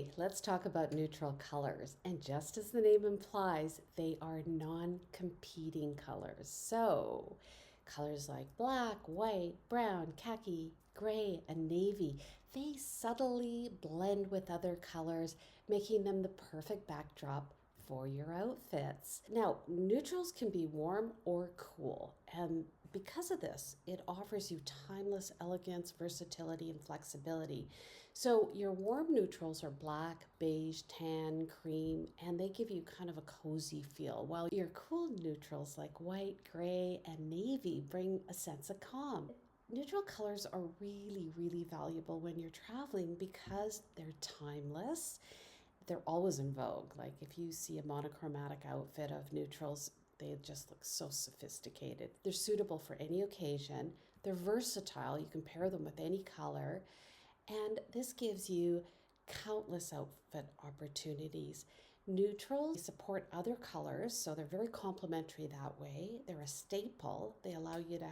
Okay, let's talk about neutral colors. And just as the name implies, they are non-competing colors. So, colors like black, white, brown, khaki, gray, and navy, they subtly blend with other colors, making them the perfect backdrop for your outfits. Now, neutrals can be warm or cool, and because of this, it offers you timeless elegance, versatility, and flexibility. So, your warm neutrals are black, beige, tan, cream, and they give you kind of a cozy feel, while your cool neutrals like white, gray, and navy bring a sense of calm. Neutral colors are really, really valuable when you're traveling because they're timeless. They're always in vogue. Like if you see a monochromatic outfit of neutrals, they just look so sophisticated. They're suitable for any occasion. They're versatile. You can pair them with any color. And this gives you countless outfit opportunities. Neutrals support other colors, so they're very complementary that way. They're a staple. They allow you to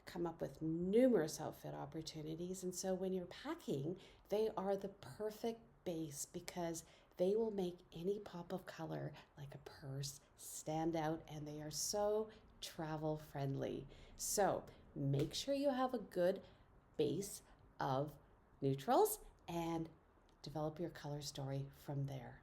come up with numerous outfit opportunities. And so when you're packing, they are the perfect base because they will make any pop of color like a purse stand out, and they are so travel friendly. So make sure you have a good base of neutrals and develop your color story from there.